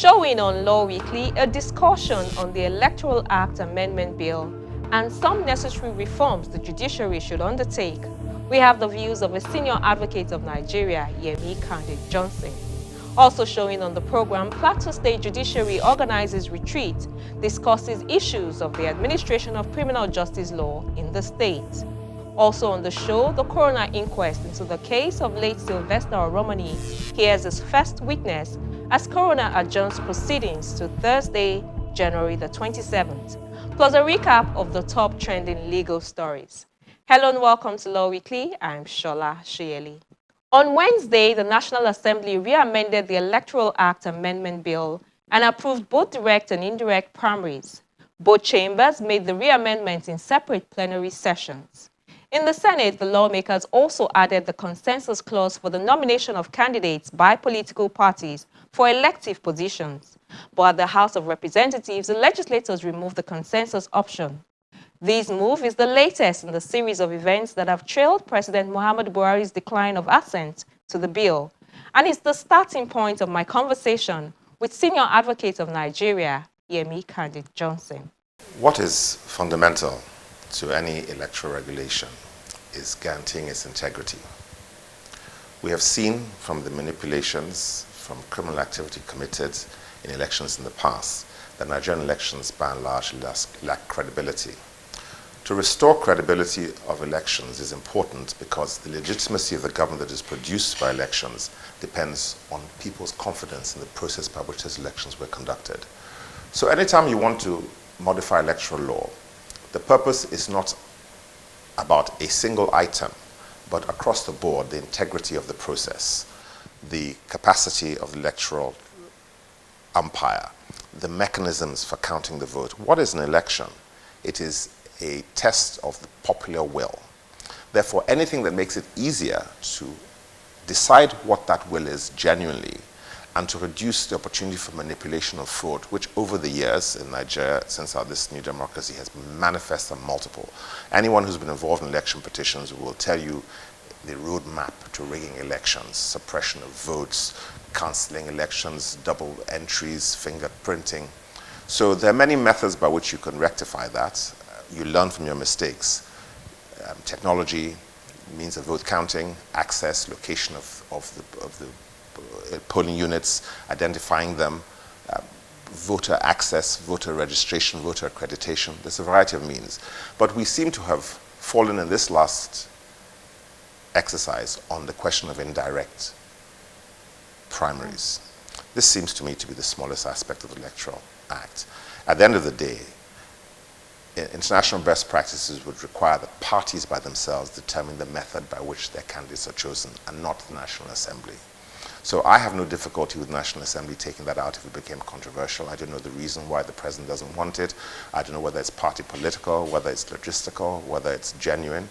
Showing on Law Weekly, a discussion on the Electoral Act Amendment Bill and some necessary reforms the judiciary should undertake. We have the views of a senior advocate of Nigeria, Candide-Johnson. Also showing on the program, Plateau State Judiciary organizes retreat, discusses issues of the administration of criminal justice law in the state. Also on the show, the Coroner inquest into the case of late Sylvester Oromoni hears his first witness as Coroner adjourns proceedings to Thursday, January the 27th, plus a recap of the top trending legal stories. Hello and welcome to Law Weekly. I'm Shola Shieli. On Wednesday, the National Assembly re-amended the Electoral Act Amendment Bill and approved both direct and indirect primaries. Both chambers made the re-amendments in separate plenary sessions. In the Senate, the lawmakers also added the consensus clause for the nomination of candidates by political parties for elective positions. But at the House of Representatives, the legislators removed the consensus option. This move is the latest in the series of events that have trailed President Muhammadu Buhari's decline of assent to the bill, and it's the starting point of my conversation with senior advocate of Nigeria, Candide-Johnson. What is fundamental to any electoral regulation is guaranteeing its integrity. We have seen from the manipulations from criminal activity committed in elections in the past that Nigerian elections by and large lack credibility. To restore credibility of elections is important because the legitimacy of the government that is produced by elections depends on people's confidence in the process by which those elections were conducted. So anytime you want to modify electoral law, the purpose is not about a single item, but across the board, the integrity of the process, the capacity of the electoral umpire, the mechanisms for counting the vote. What is an election? It is a test of the popular will. Therefore, anything that makes it easier to decide what that will is genuinely and to reduce the opportunity for manipulation or fraud, which over the years in Nigeria, since this new democracy, has been manifest and multiple. Anyone who's been involved in election petitions will tell you the roadmap to rigging elections, suppression of votes, cancelling elections, double entries, fingerprinting. So there are many methods by which you can rectify that. You learn from your mistakes. Technology, means of vote counting, access, location of the polling units, identifying them, voter access, voter registration, voter accreditation. There's a variety of means. But we seem to have fallen in this last exercise on the question of indirect primaries. This seems to me to be the smallest aspect of the Electoral Act. At the end of the day, international best practices would require that parties by themselves determine the method by which their candidates are chosen and not the National Assembly. So I have no difficulty with National Assembly taking that out if it became controversial. I don't know the reason why the president doesn't want it. I don't know whether it's party political, whether it's logistical, whether it's genuine.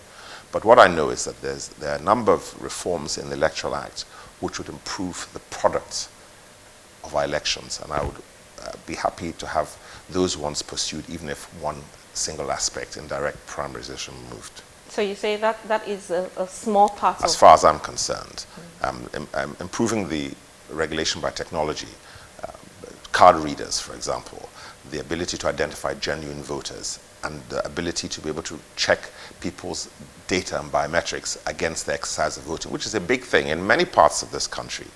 But what I know is that there are a number of reforms in the Electoral Act which would improve the product of our elections. And I would be happy to have those ones pursued, even if one single aspect, indirect primaries, is removed. So you say that is a small part as far as I'm concerned. Improving the regulation by technology, card readers, for example, the ability to identify genuine voters, and the ability to be able to check people's data and biometrics against the exercise of voting, which is a big thing. In many parts of this country,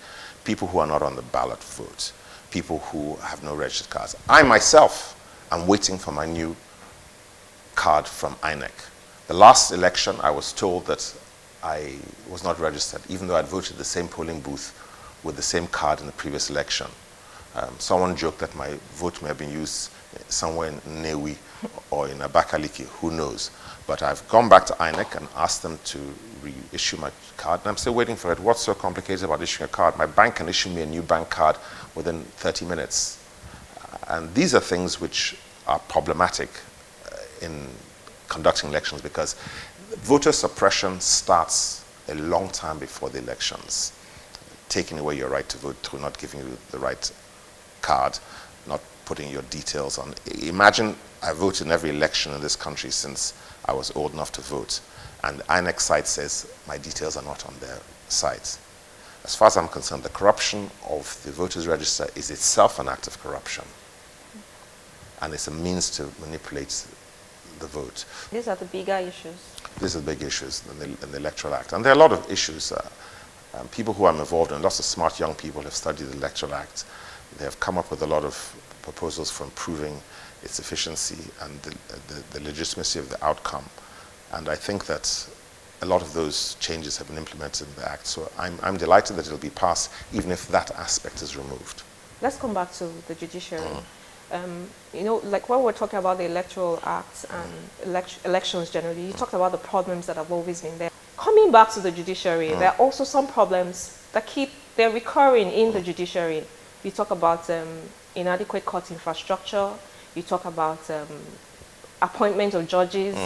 people who are not on the ballot vote, people who have no registered cards. I myself am waiting for my new card from INEC. The last election, I was told that I was not registered, even though I'd voted the same polling booth with the same card in the previous election. Someone joked that my vote may have been used somewhere in Newi or in Abakaliki, who knows. But I've gone back to INEC and asked them to reissue my card, and I'm still waiting for it. What's so complicated about issuing a card? My bank can issue me a new bank card within 30 minutes. And these are things which are problematic in conducting elections because voter suppression starts a long time before the elections. Taking away your right to vote through not giving you the right card, not putting your details on. Imagine I voted in every election in this country since I was old enough to vote, and INEC site says my details are not on their site. as far as I'm concerned, the corruption of the voters' register is itself an act of corruption. And it's a means to manipulate the vote. These are the bigger issues. These are the big issues in the Electoral Act. And there are a lot of issues. People who I'm involved in, lots of smart young people have studied the Electoral Act. They have come up with a lot of proposals for improving its efficiency and the legitimacy of the outcome. And I think that a lot of those changes have been implemented in the Act. So I'm delighted that it'll be passed, even if that aspect is removed. Let's come back to the judiciary. You know, like when we're talking about the Electoral Act and elections generally, you talked about the problems that have always been there. Coming back to the judiciary, there are also some problems that they're recurring in the judiciary. You talk about inadequate court infrastructure. You talk about appointment of judges.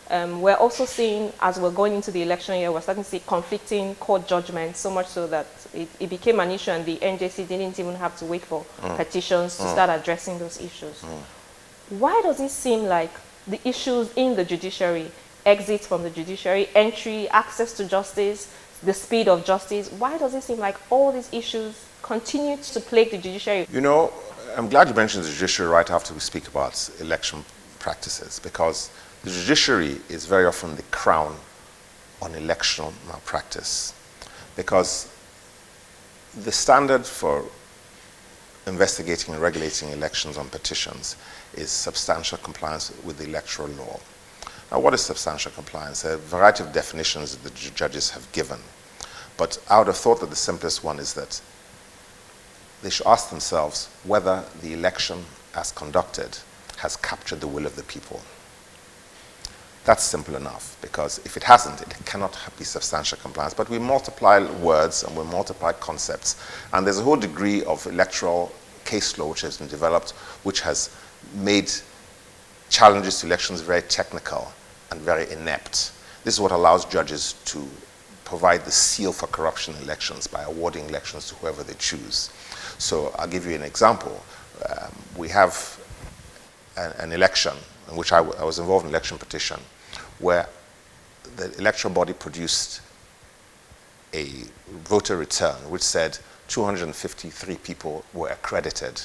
We're also seeing, as we're going into the election year, we're starting to see conflicting court judgments, so much so that it became an issue and the NJC didn't even have to wait for petitions to start addressing those issues. Why does it seem like the issues in the judiciary, exit from the judiciary, entry, access to justice, the speed of justice, why does it seem like all these issues continue to plague the judiciary? You know, I'm glad you mentioned the judiciary right after we speak about election practices, because the judiciary is very often the crown on election malpractice, because the standard for investigating and regulating elections on petitions is substantial compliance with the electoral law. Now, what is substantial compliance? There are a variety of definitions that the judges have given, but I would have thought that the simplest one is that they should ask themselves whether the election as conducted has captured the will of the people. That's simple enough, because if it hasn't, it cannot be substantial compliance. But we multiply words and we multiply concepts. And there's a whole degree of electoral case law which has been developed, which has made challenges to elections very technical and very inept. This is what allows judges to provide the seal for corruption in elections by awarding elections to whoever they choose. So I'll give you an example. We have an election in which I was involved in an election petition, where the electoral body produced a voter return which said 253 people were accredited,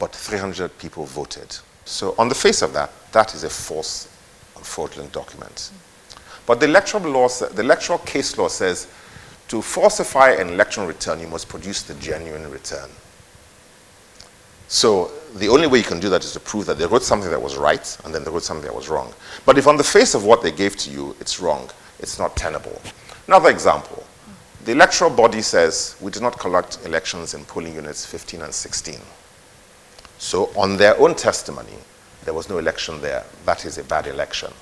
but 300 people voted. So on the face of that, that is a false and fraudulent document. But the electoral case law says to falsify an election return, you must produce the genuine return. So the only way you can do that is to prove that they wrote something that was right and then they wrote something that was wrong. But if on the face of what they gave to you, it's wrong, it's not tenable. Another example, the electoral body says we did not conduct elections in polling units 15 and 16. So on their own testimony, there was no election there. That is a bad election.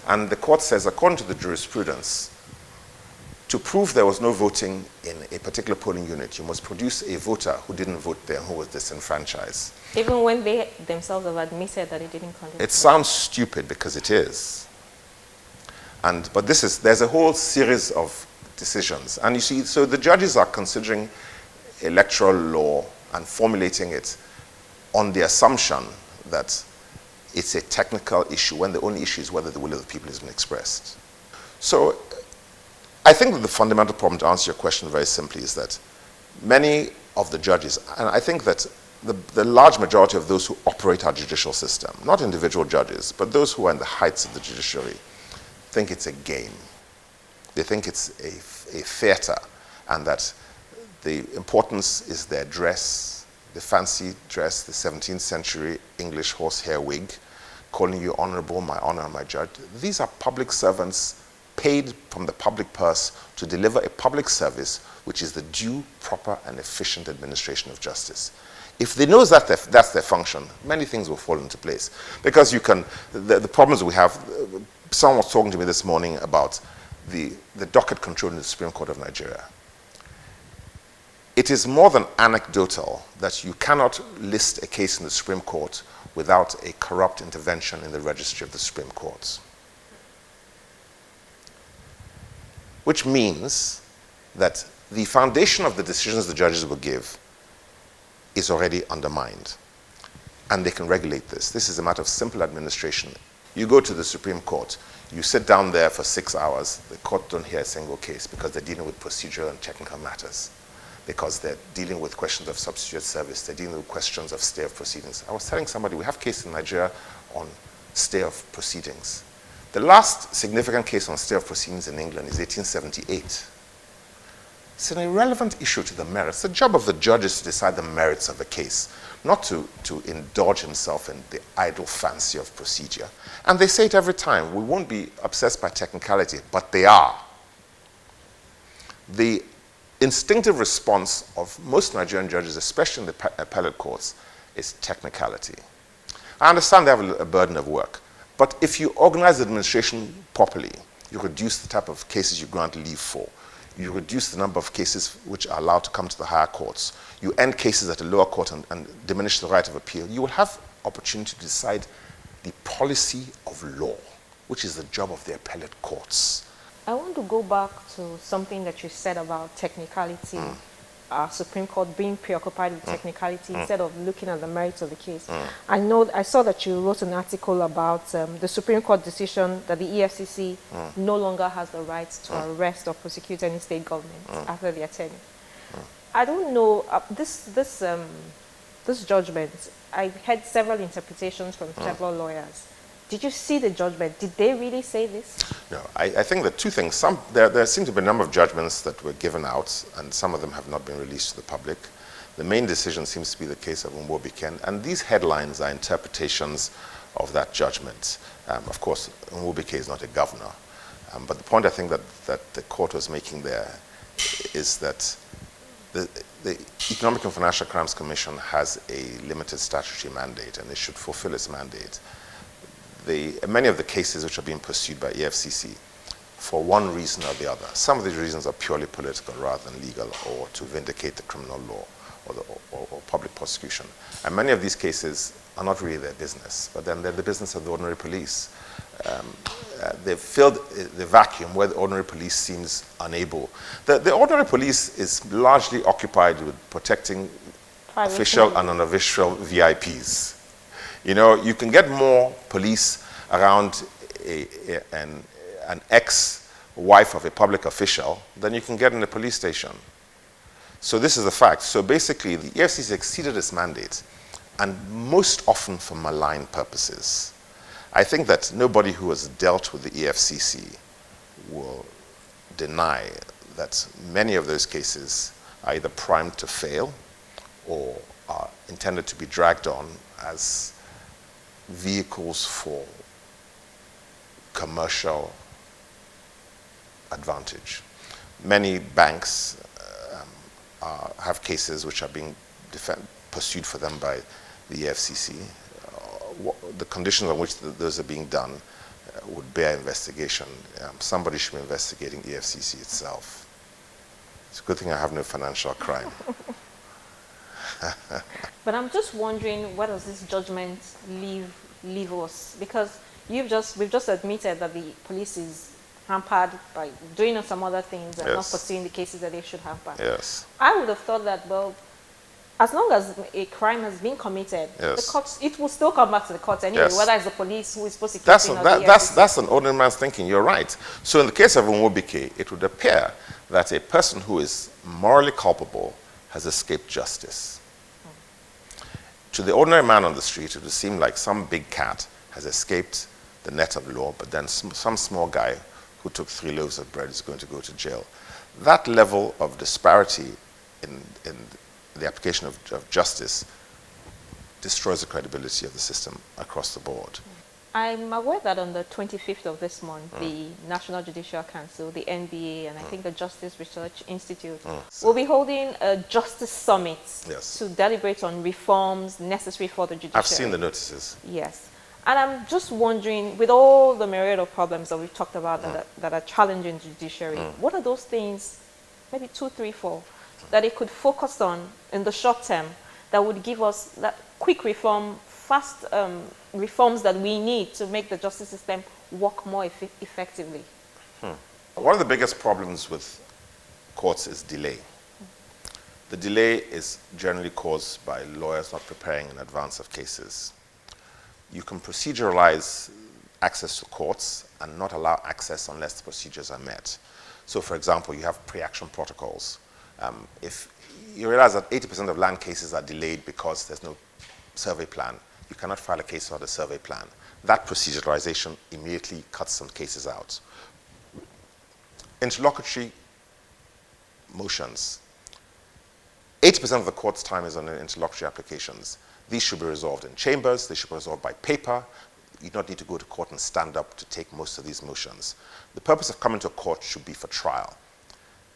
And the court says, according to the jurisprudence, to prove there was no voting in a particular polling unit, you must produce a voter who didn't vote there, who was disenfranchised. Even when they themselves have admitted that it didn't conduct. It sounds stupid because it is. But there's a whole series of decisions. And you see, so the judges are considering electoral law and formulating it on the assumption that it's a technical issue when the only issue is whether the will of the people has been expressed. So I think that the fundamental problem, to answer your question very simply, is that many of the judges, and I think that the large majority of those who operate our judicial system, not individual judges, but those who are in the heights of the judiciary, think it's a game. They think it's a theater, and that the importance is their dress, the fancy dress, the 17th century English horsehair wig, calling you honorable, my honor, my judge. These are public servants paid from the public purse to deliver a public service, which is the due, proper, and efficient administration of justice. If they know that that's their function, many things will fall into place. Because the problems we have, someone was talking to me this morning about the docket control in the Supreme Court of Nigeria. It is more than anecdotal that you cannot list a case in the Supreme Court without a corrupt intervention in the registry of the Supreme Court. Which means that the foundation of the decisions the judges will give is already undermined. And they can regulate this. This is a matter of simple administration. You go to the Supreme Court, you sit down there for 6 hours, the court don't hear a single case because they're dealing with procedural and technical matters, because they're dealing with questions of substitute service, they're dealing with questions of stay of proceedings. I was telling somebody, we have cases in Nigeria on stay of proceedings. The last significant case on stay of proceedings in England is 1878. It's an irrelevant issue to the merits. The job of the judge is to decide the merits of a case, not to indulge himself in the idle fancy of procedure. And they say it every time, we won't be obsessed by technicality, but they are. The instinctive response of most Nigerian judges, especially in the appellate courts, is technicality. I understand they have a burden of work, but if you organize the administration properly, you reduce the type of cases you grant leave for. You reduce the number of cases which are allowed to come to the higher courts. You end cases at a lower court and diminish the right of appeal. You will have opportunity to decide the policy of law, which is the job of the appellate courts. I want to go back to something that you said about technicality. Supreme Court being preoccupied with technicality instead of looking at the merits of the case. I saw that you wrote an article about the Supreme Court decision that the EFCC no longer has the right to arrest or prosecute any state government after their tenure. I don't know, this judgment, I had several interpretations from several lawyers. Did you see the judgment? Did they really say this? No, I think that two things. There seem to be a number of judgments that were given out, and some of them have not been released to the public. The main decision seems to be the case of Nwobike, and these headlines are interpretations of that judgment. Of course, Nwobike is not a governor, but the point I think that the court was making there is that the Economic and Financial Crimes Commission has a limited statutory mandate, and it should fulfill its mandate. Many of the cases which are being pursued by EFCC, for one reason or the other, some of these reasons are purely political rather than legal, or to vindicate the criminal law or public prosecution. And many of these cases are not really their business, but then they're the business of the ordinary police. They've filled the vacuum where the ordinary police seems unable. The ordinary police is largely occupied with protecting official and unofficial VIPs. You know, you can get more police around an ex-wife of a public official than you can get in a police station. So this is the fact. So basically, the EFCC exceeded its mandate, and most often for malign purposes. I think that nobody who has dealt with the EFCC will deny that many of those cases are either primed to fail or are intended to be dragged on as vehicles for commercial advantage. Many banks have cases which are being pursued for them by the EFCC. The conditions on which those are being done would bear investigation. Somebody should be investigating EFCC itself. It's a good thing I have no financial crime. But I'm just wondering, where does this judgment leave us? Because we've just admitted that the police is hampered by doing some other things and not pursuing the cases that they should hamper. Yes. I would have thought that, well, as long as a crime has been committed, the courts, it will still come back to the courts anyway, whether it's the police who is prosecuting or the EFCC. That's an ordinary man's thinking. You're right. So in the case of Nwobike, it would appear that a person who is morally culpable has escaped justice. To the ordinary man on the street, it would seem like some big cat has escaped the net of law, but then some small guy who took 3 loaves of bread is going to go to jail. That level of disparity in the application of justice destroys the credibility of the system across the board. I'm aware that on the 25th of this month, the National Judicial Council, the NBA, and I think the Justice Research Institute will be holding a Justice Summit to deliberate on reforms necessary for the judiciary. I've seen the notices. Yes. And I'm just wondering, with all the myriad of problems that we've talked about that are challenging the judiciary, what are those things, maybe 2, 3, 4, that it could focus on in the short term that would give us that quick reform, fast reforms that we need to make the justice system work more effectively? One of the biggest problems with courts is delay. The delay is generally caused by lawyers not preparing in advance of cases. You can proceduralize access to courts and not allow access unless the procedures are met. So, for example, you have pre-action protocols. If you realize that 80% of land cases are delayed because there's no survey plan, you cannot file a case without a survey plan. That proceduralization immediately cuts some cases out. Interlocutory motions. 80% of the court's time is on interlocutory applications. These should be resolved in chambers. They should be resolved by paper. You do not need to go to court and stand up to take most of these motions. The purpose of coming to court should be for trial.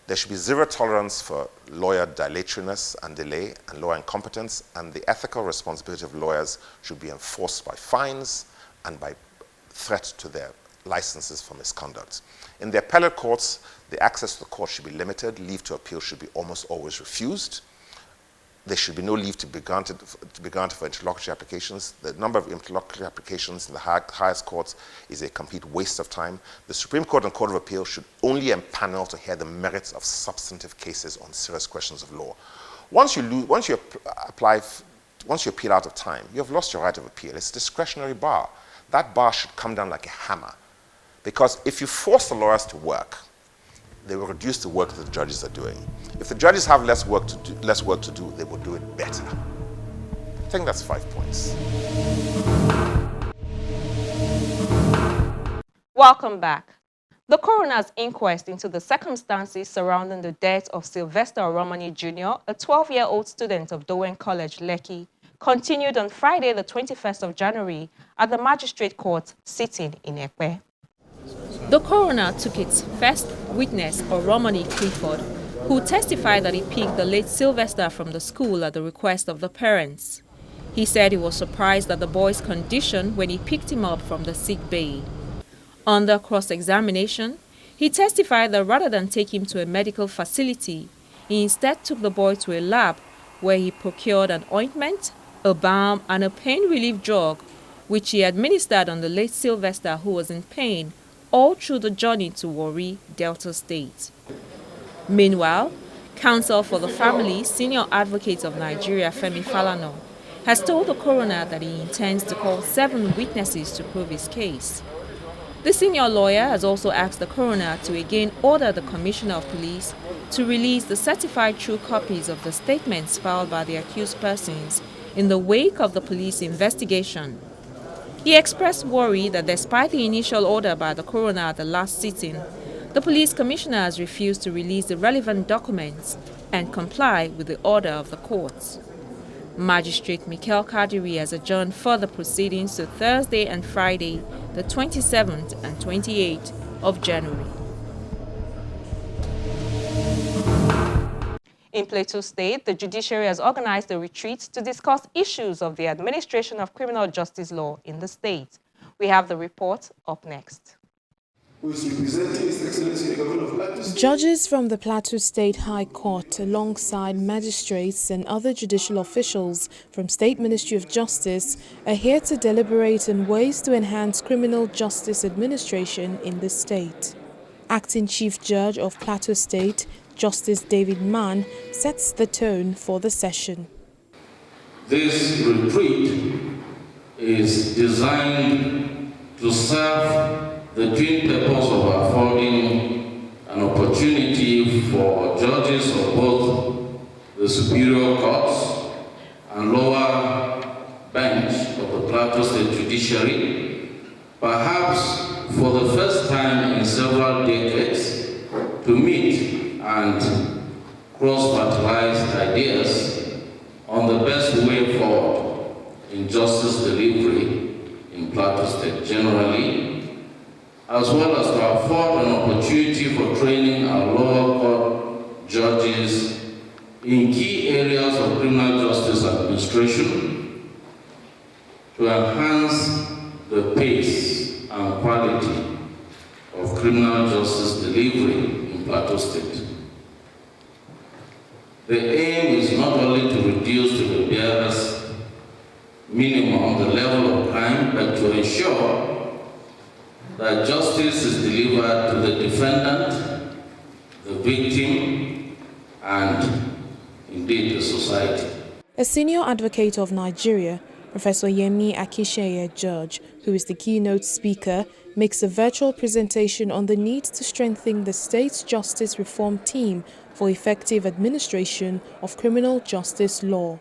There should be zero tolerance for lawyer dilatoriness and delay and lawyer incompetence, and the ethical responsibility of lawyers should be enforced by fines and by threat to their licenses for misconduct. In the appellate courts, the access to the court should be limited. Leave to appeal should be almost always refused. There should be no leave to be granted for interlocutory applications. The number of interlocutory applications in the highest courts is a complete waste of time. The Supreme Court and Court of Appeal should only empanel to hear the merits of substantive cases on serious questions of law. Once you appeal out of time, you have lost your right of appeal. It's a discretionary bar. That bar should come down like a hammer. Because if you force the lawyers to work, they will reduce the work that the judges are doing. If the judges have less work to do, they will do it better. I think that's 5 points. Welcome back. The coroner's inquest into the circumstances surrounding the death of Sylvester Oromoni Jr., a 12-year-old student of Dowen College, Lekki, continued on Friday, the 21st of January, at the Magistrate Court sitting in Ekpe. The coroner took its first witness, Oromoni Clifford, who testified that he picked the late Sylvester from the school at the request of the parents. He said he was surprised at the boy's condition when he picked him up from the sick bay. Under cross-examination, he testified that rather than take him to a medical facility, he instead took the boy to a lab where he procured an ointment, a balm, and a pain relief drug, which he administered on the late Sylvester, who was in pain all through the journey to Warri, Delta State. Meanwhile, counsel for the family, Senior Advocate of Nigeria, Femi Falana, has told the coroner that he intends to call 7 witnesses to prove his case. The senior lawyer has also asked the coroner to again order the Commissioner of Police to release the certified true copies of the statements filed by the accused persons in the wake of the police investigation. He expressed worry that despite the initial order by the coroner at the last sitting, the police commissioner has refused to release the relevant documents and comply with the order of the courts. Magistrate Mikel Kadiri has adjourned further proceedings to Thursday and Friday, the 27th and 28th of January. In Plateau State, the judiciary has organized a retreat to discuss issues of the administration of criminal justice law in the state. We have the report up next. Judges from the Plateau State High Court, alongside magistrates and other judicial officials from State Ministry of Justice, are here to deliberate on ways to enhance criminal justice administration in the state. Acting Chief Judge of Plateau State, Justice David Mann, sets the tone for the session. This retreat is designed to serve the twin purpose of affording an opportunity for judges of both the superior courts and lower bench of the Plateau State Judiciary, perhaps for the first time in several decades, to meet and cross-fertilize ideas on the best way forward in justice delivery in Plateau State generally, as well as to afford an opportunity for training our lower court judges in key areas of criminal justice administration to enhance the pace and quality of criminal justice delivery in Plateau State. The aim is not only to reduce to the barest minimum the level of crime, but to ensure that justice is delivered to the defendant, the victim, and indeed the society. A senior advocate of Nigeria, Professor Yemi Akisheye, judge, who is the keynote speaker, makes a virtual presentation on the need to strengthen the state's justice reform team for effective administration of criminal justice law.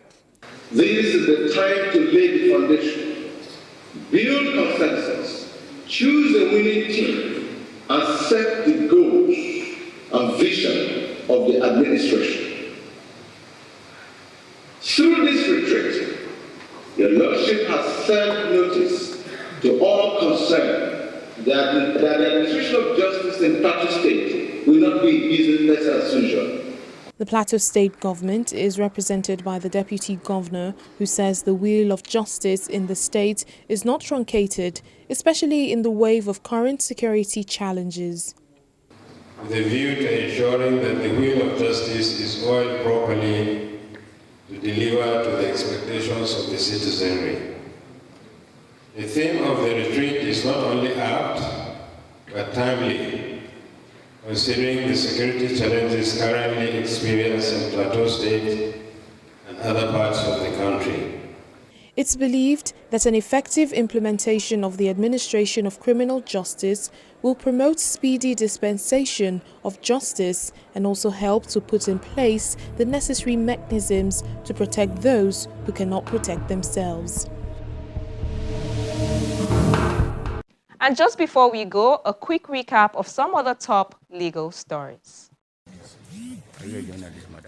This is the time to lay the foundation, build consensus, choose a winning team, and set the goals and vision of the administration. Through this retreat, your Lordship has served notice to all concerned that the administration of justice in Plateau State will not be business as usual. The Plateau State government is represented by the Deputy Governor, who says the wheel of justice in the state is not truncated, especially in the wave of current security challenges. With a view to ensuring that the wheel of justice is oiled properly to deliver to the expectations of the citizenry. The theme of the retreat is not only apt, but timely, considering the security challenges currently experienced in Plateau State and other parts of the country. It's believed that an effective implementation of the administration of criminal justice will promote speedy dispensation of justice and also help to put in place the necessary mechanisms to protect those who cannot protect themselves. And just before we go, a quick recap of some other top legal stories.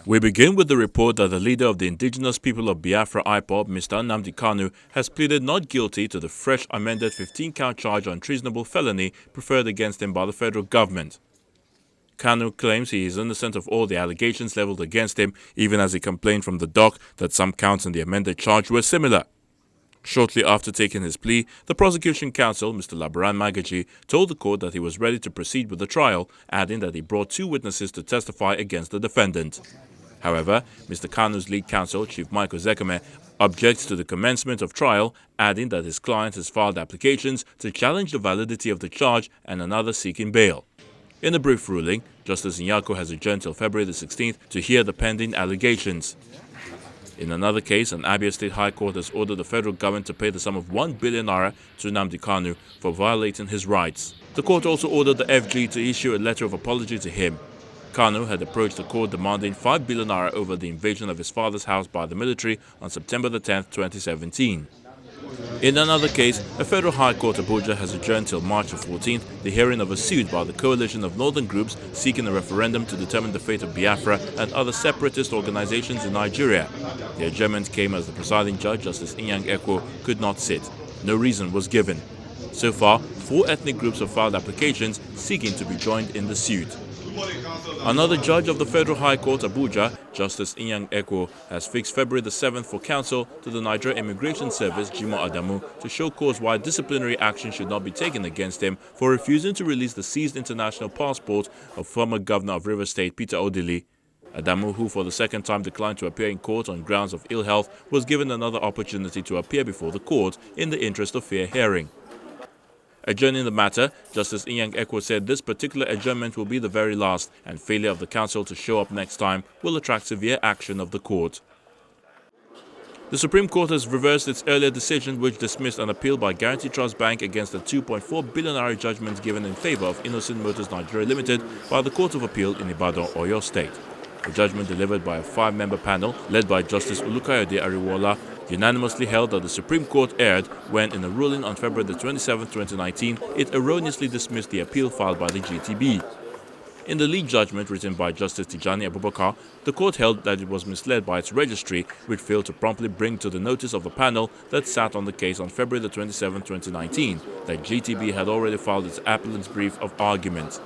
We begin with the report that the leader of the indigenous people of Biafra IPOB, Mr. Nnamdi Kanu, has pleaded not guilty to the fresh amended 15-count charge on treasonable felony preferred against him by the federal government. Kanu claims he is innocent of all the allegations leveled against him, even as he complained from the dock that some counts in the amended charge were similar. Shortly after taking his plea, the prosecution counsel, Mr. Labaran Magaji, told the court that he was ready to proceed with the trial, adding that he brought 2 witnesses to testify against the defendant. However, Mr. Kanu's lead counsel, Chief Michael Zekeme, objects to the commencement of trial, adding that his client has filed applications to challenge the validity of the charge and another seeking bail. In a brief ruling, Justice Nyako has adjourned till February the 16th to hear the pending allegations. In another case, an Abia State High Court has ordered the federal government to pay the sum of 1 billion naira to Nnamdi Kanu for violating his rights. The court also ordered the FG to issue a letter of apology to him. Kanu had approached the court demanding 5 billion naira over the invasion of his father's house by the military on September the 10th, 2017. In another case, a federal high court Abuja has adjourned till March the 14th the hearing of a suit by the coalition of northern groups seeking a referendum to determine the fate of Biafra and other separatist organizations in Nigeria. The adjournment came as the presiding judge, Justice Inyang Ekwo, could not sit. No reason was given. So far, 4 ethnic groups have filed applications seeking to be joined in the suit. Another judge of the Federal High Court, Abuja, Justice Inyang Ekwo, has fixed February the 7th for counsel to the Nigeria Immigration Service, Jimoh Adamu, to show cause why disciplinary action should not be taken against him for refusing to release the seized international passport of former Governor of Rivers State, Peter Odili. Adamu, who for the second time declined to appear in court on grounds of ill health, was given another opportunity to appear before the court in the interest of fair hearing. Adjourning the matter, Justice Inyang Ekwo said this particular adjournment will be the very last, and failure of the counsel to show up next time will attract severe action of the court. The Supreme Court has reversed its earlier decision which dismissed an appeal by Guarantee Trust Bank against a 2.4 billion naira judgment given in favor of Innocent Motors Nigeria Limited by the Court of Appeal in Ibadan, Oyo State. The judgment delivered by a 5-member panel led by Justice Olukayode Ariwola unanimously held that the Supreme Court erred when, in a ruling on February the 27th, 2019, it erroneously dismissed the appeal filed by the GTB. In the lead judgment written by Justice Tijani Abubakar, the court held that it was misled by its registry, which failed to promptly bring to the notice of the panel that sat on the case on February the 27th, 2019, that GTB had already filed its appellant's brief of argument.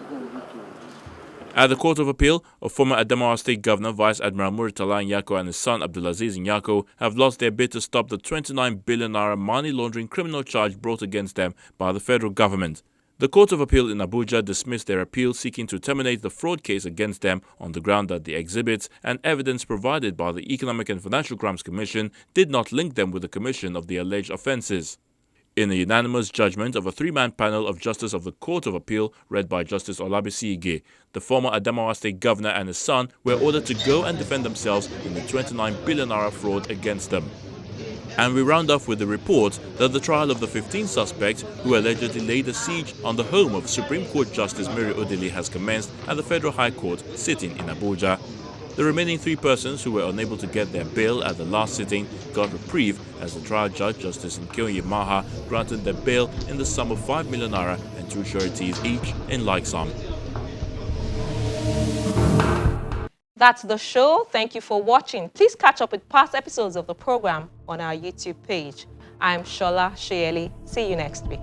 At the Court of Appeal, a former Adamawa State Governor, Vice Admiral Muritala Nyako, and his son Abdulaziz Nyako have lost their bid to stop the 29 billion naira money laundering criminal charge brought against them by the federal government. The Court of Appeal in Abuja dismissed their appeal seeking to terminate the fraud case against them on the ground that the exhibits and evidence provided by the Economic and Financial Crimes Commission did not link them with the commission of the alleged offences. In a unanimous judgment of a 3-man panel of Justice of the Court of Appeal read by Justice Olabisi Ige, the former Adamawa State Governor and his son were ordered to go and defend themselves in the 29 billion naira fraud against them. And we round off with the report that the trial of the 15 suspects who allegedly laid a siege on the home of Supreme Court Justice Mary Odili has commenced at the Federal High Court sitting in Abuja. The remaining 3 persons who were unable to get their bail at the last sitting got reprieve as the trial judge, Justice Nkeonye Maha, granted their bail in the sum of 5 million naira and 2 sureties each in like sum. That's the show. Thank you for watching. Please catch up with past episodes of the program on our YouTube page. I'm Shola Sheyeli. See you next week.